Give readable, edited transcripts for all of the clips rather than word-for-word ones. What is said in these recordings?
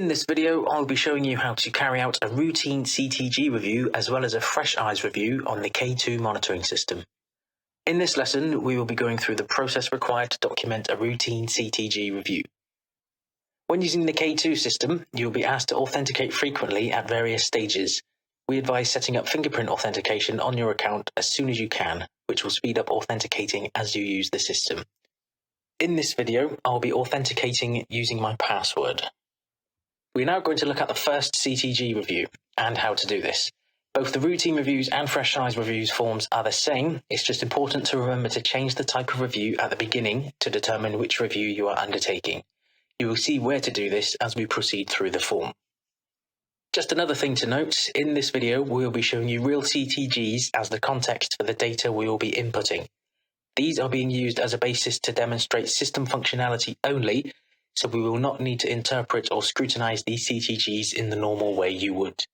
In this video, I'll be showing you how to carry out a routine CTG review as well as a fresh eyes review on the K2 monitoring system. In this lesson, we will be going through the process required to document a routine CTG review. When using the K2 system, you'll be asked to authenticate frequently at various stages. We advise setting up fingerprint authentication on your account as soon as you can, which will speed up authenticating as you use the system. In this video, I'll be authenticating using my password. We're now going to look at the first CTG review and how to do this. Both the routine reviews and fresh eyes reviews forms are the same. It's just important to remember to change the type of review at the beginning to determine which review you are undertaking. You will see where to do this as we proceed through the form. Just another thing to note, in this video we will be showing you real CTGs as the context for the data we will be inputting. These are being used as a basis to demonstrate system functionality only, so we will not need to interpret or scrutinize these CTGs in the normal way you would.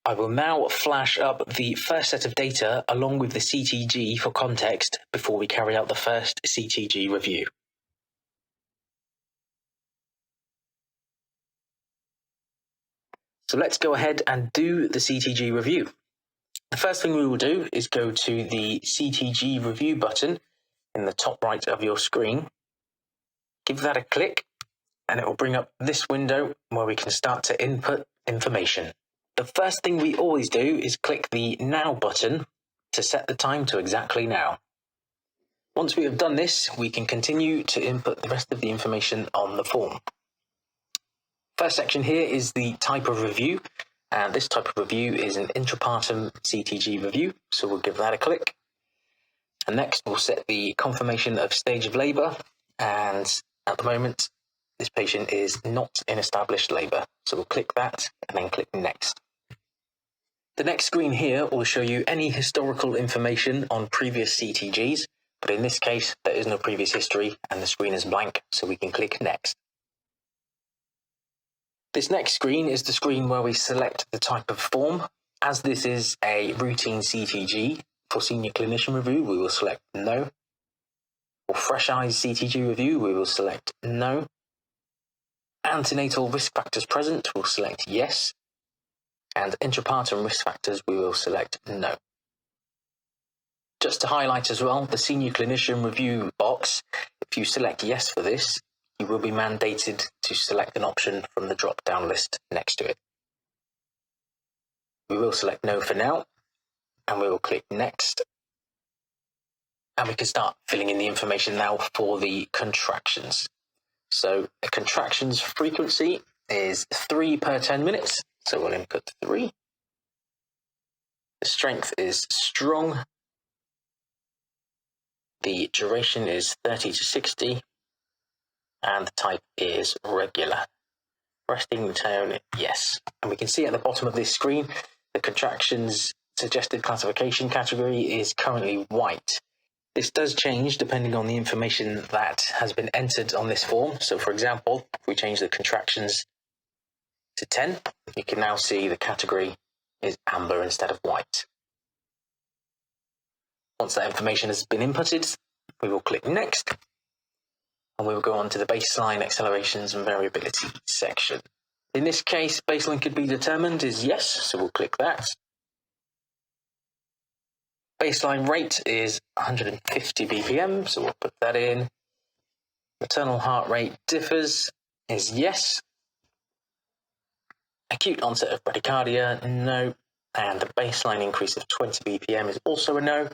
I will now flash up the first set of data along with the CTG for context before we carry out the first CTG review. So let's go ahead and do the CTG review. The first thing we will do is go to the CTG review button in the top right of your screen. Give that a click and it will bring up this window where we can start to input information. The first thing we always do is click the Now button to set the time to exactly now. Once we have done this, we can continue to input the rest of the information on the form. First section here is the type of review, and this type of review is an intrapartum CTG review, so we'll give that a click. And next we'll set the confirmation of stage of labour, and at the moment this patient is not in established labour, so we'll click that and then click next. The next screen here will show you any historical information on previous CTGs, but in this case there is no previous history and the screen is blank, so we can click next. This next screen is the screen where we select the type of form. As this is a routine CTG, for senior clinician review we will select no. For fresh eyes CTG review we will select no. Antenatal risk factors present we'll select yes. And intrapartum risk factors we will select no. Just to highlight as well, the senior clinician review box, if you select yes for this, you will be mandated to select an option from the drop-down list next to it. We will select no for now, and we will click next. And we can start filling in the information now for the contractions. So a contractions frequency is 3 per 10 minutes, so we'll input 3. The strength is strong. The duration is 30 to 60. And the type is regular. Resting tone, yes. And we can see at the bottom of this screen, the contractions suggested classification category is currently white. This does change depending on the information that has been entered on this form. So for example, if we change the contractions to 10, you can now see the category is amber instead of white. Once that information has been inputted, we will click next. And we will go on to the baseline accelerations and variability section. In this case, baseline could be determined is yes, so we'll click that. Baseline rate is 150 BPM, so we'll put that in. Maternal heart rate differs is yes. Acute onset of bradycardia, no. And the baseline increase of 20 BPM is also a no.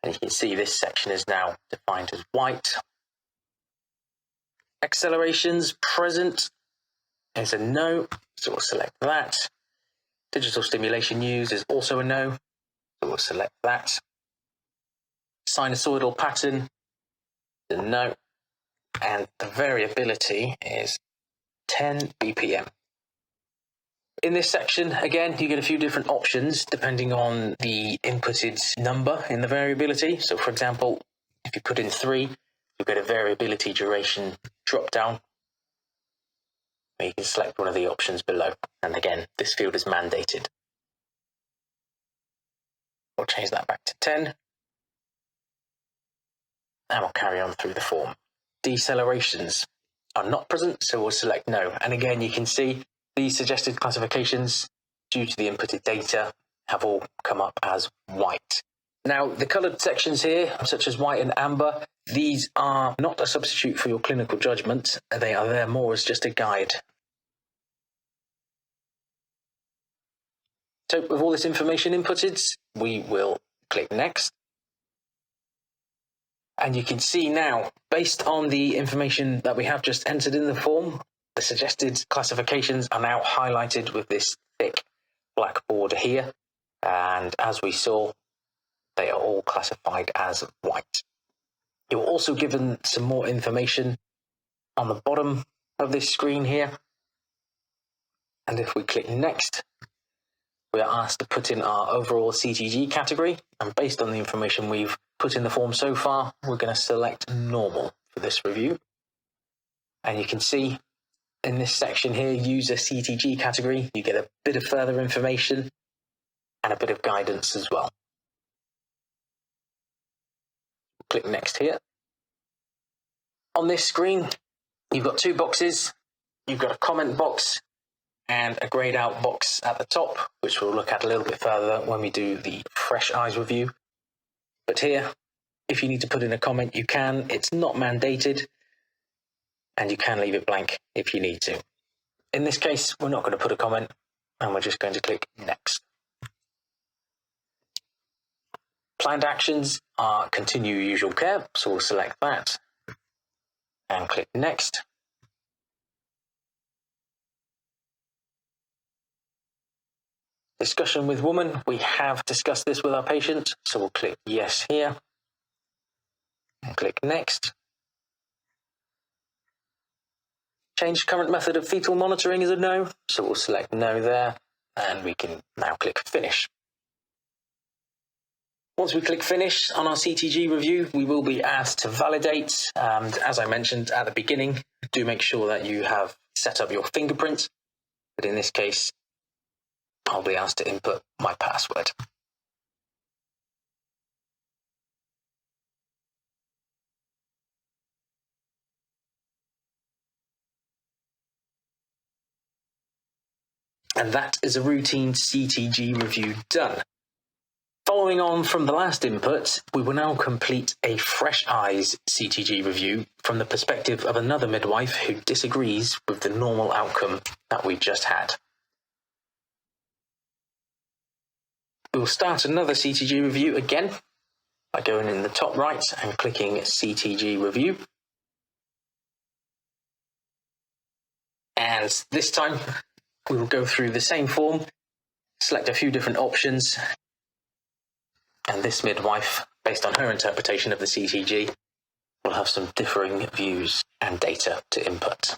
And you can see this section is now defined as white. Accelerations present is a no, so we'll select that. Digital stimulation used is also a no, so we'll select that. Sinusoidal pattern is a no, and the variability is 10 BPM. In this section, again, you get a few different options depending on the inputted number in the variability. So for example, if you put in 3, you'll get a variability duration drop down. You can select one of the options below. And again, this field is mandated. We'll change that back to 10. And we'll carry on through the form. Decelerations. are not present, so we'll select no. And again, you can see these suggested classifications due to the inputted data have all come up as white. Now, the coloured sections here, such as white and amber, these are not a substitute for your clinical judgment. They are there more as just a guide. So with all this information inputted, we will click next. And you can see now, based on the information that we have just entered in the form, the suggested classifications are now highlighted with this thick black border here. And as we saw, they are all classified as white. You're also given some more information on the bottom of this screen here. And if we click next, we are asked to put in our overall CTG category. And based on the information we've put in the form so far, we're going to select normal for this review. And you can see in this section here, user CTG category, you get a bit of further information and a bit of guidance as well. Click next here. On this screen, you've got two boxes. You've got a comment box and a grayed out box at the top, which we'll look at a little bit further when we do the Fresh Eyes review. But here, if you need to put in a comment, you can. It's not mandated, and you can leave it blank if you need to. In this case, we're not going to put a comment, and we're just going to click next. Planned actions are continue usual care, so we'll select that and click next. Discussion with woman, we have discussed this with our patient, so we'll click yes here and click next. Change current method of fetal monitoring is a no, so we'll select no there and we can now click finish. Once we click finish on our CTG review, we will be asked to validate, and as I mentioned at the beginning, do make sure that you have set up your fingerprint, but in this case, I'll be asked to input my password. And that is a routine CTG review done. Following on from the last input, we will now complete a Fresh Eyes CTG review from the perspective of another midwife who disagrees with the normal outcome that we just had. We'll start another CTG review again by going in the top right and clicking CTG review. And this time we will go through the same form, select a few different options, and this midwife, based on her interpretation of the CTG, will have some differing views and data to input.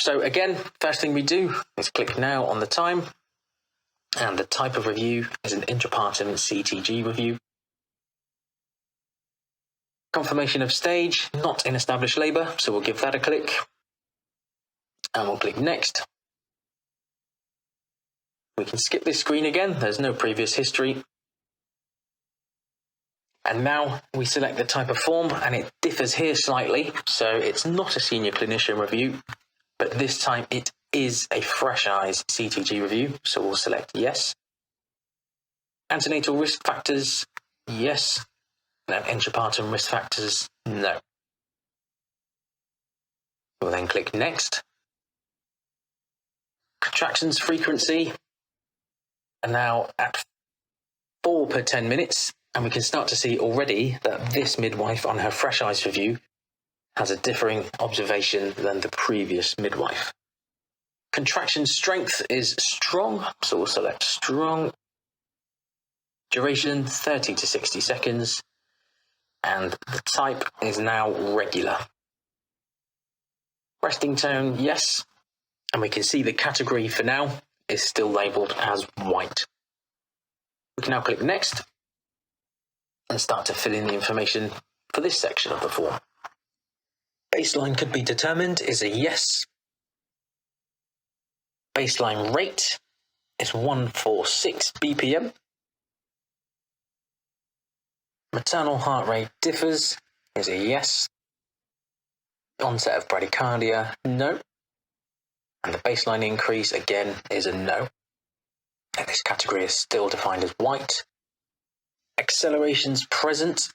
So again, first thing we do is click now on the time, and the type of review is an intrapartum CTG review. Confirmation of stage, not in established labour, so we'll give that a click, and we'll click next. We can skip this screen again, there's no previous history. And now we select the type of form, and it differs here slightly, so it's not a senior clinician review, but this time it is a Fresh Eyes CTG review, so we'll select yes. Antenatal risk factors, yes. And intrapartum risk factors, no. We'll then click next. Contractions frequency are now at 4 per 10 minutes, and we can start to see already that this midwife on her Fresh Eyes review has a differing observation than the previous midwife. Contraction strength is strong, so we'll select strong. Duration 30 to 60 seconds, and the type is now regular. Resting tone, yes, and we can see the category for now is still labelled as white. We can now click next and start to fill in the information for this section of the form. Baseline could be determined is a yes. Baseline rate is 146 BPM. Maternal heart rate differs is a yes. Onset of bradycardia, no. And the baseline increase, again, is a no. And this category is still defined as white. Accelerations present,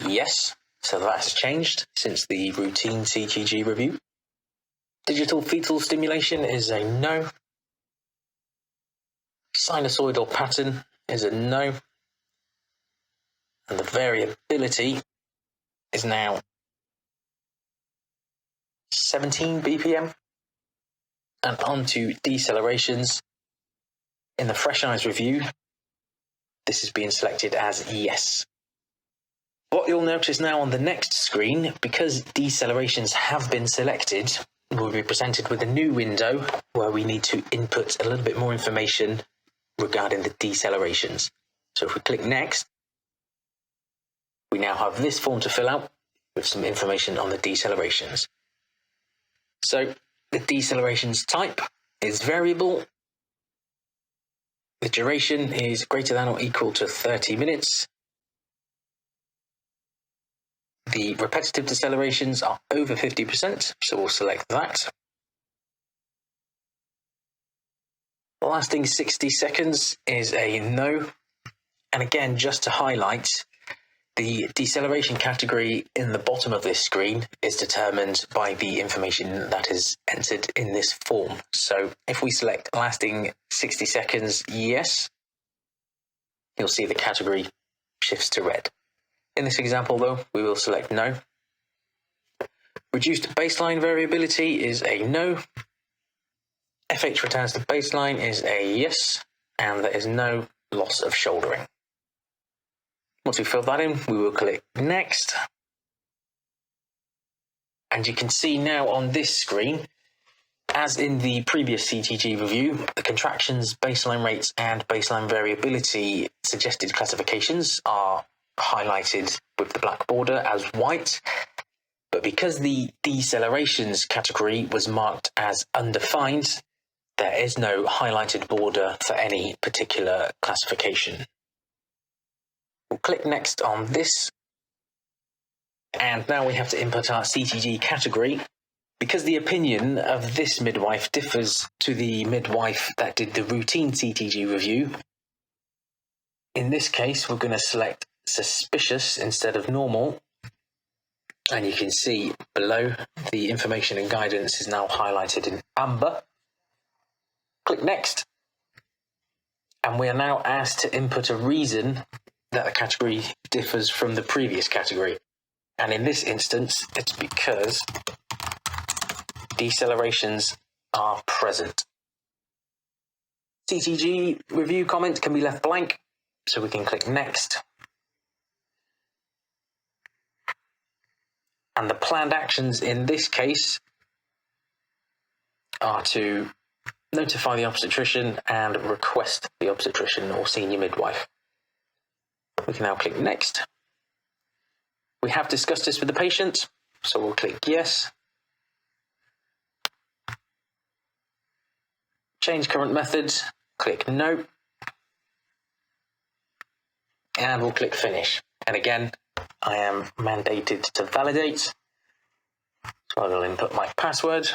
yes. So that has changed since the routine CTG review. Digital fetal stimulation is a no. Sinusoidal pattern is a no. And the variability is now 17 BPM. And on to decelerations. In the Fresh Eyes review, this is being selected as yes. What you'll notice now on the next screen, because decelerations have been selected, we'll be presented with a new window where we need to input a little bit more information regarding the decelerations. So if we click next, we now have this form to fill out with some information on the decelerations. So the decelerations type is variable. The duration is greater than or equal to 30 minutes. The repetitive decelerations are over 50%, so we'll select that. Lasting 60 seconds is a no. And again, just to highlight, the deceleration category in the bottom of this screen is determined by the information that is entered in this form. So if we select lasting 60 seconds, yes, you'll see the category shifts to red. In this example, though, we will select no. Reduced baseline variability is a no. FH returns to baseline is a yes, and there is no loss of shouldering. Once we fill that in, we will click next. And you can see now on this screen, as in the previous CTG review, the contractions, baseline rates, and baseline variability suggested classifications are highlighted with the black border as white. But because the decelerations category was marked as undefined, there is no highlighted border for any particular classification. We'll click next on this. And now we have to input our CTG category. Because the opinion of this midwife differs to the midwife that did the routine CTG review, in this case, we're going to select suspicious instead of normal. And you can see below the information and guidance is now highlighted in amber. Click next. And we are now asked to input a reason that the category differs from the previous category. And in this instance, it's because decelerations are present. CTG review comment can be left blank, so we can click next. And the planned actions in this case are to notify the obstetrician and request the obstetrician or senior midwife. We can now click next. We have discussed this with the patient, so we'll click yes. Change current methods, click no. And we'll click finish. And again, I am mandated to validate. So I will input my password.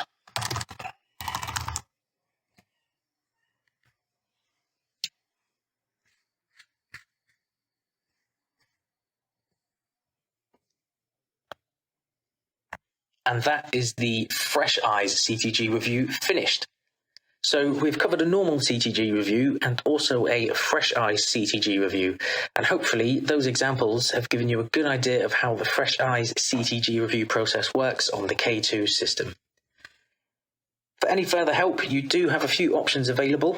And that is the Fresh Eyes CTG review finished. So we've covered a normal CTG review and also a Fresh Eyes CTG review. And hopefully those examples have given you a good idea of how the Fresh Eyes CTG review process works on the K2 system. For any further help, you do have a few options available.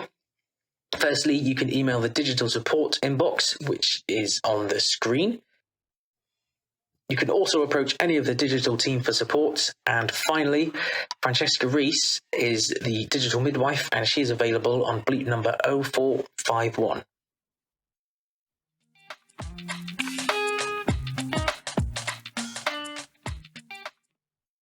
Firstly, you can email the digital support inbox, which is on the screen. You can also approach any of the digital team for support. And finally, Francesca Rees is the digital midwife, and she is available on bleep number 0451.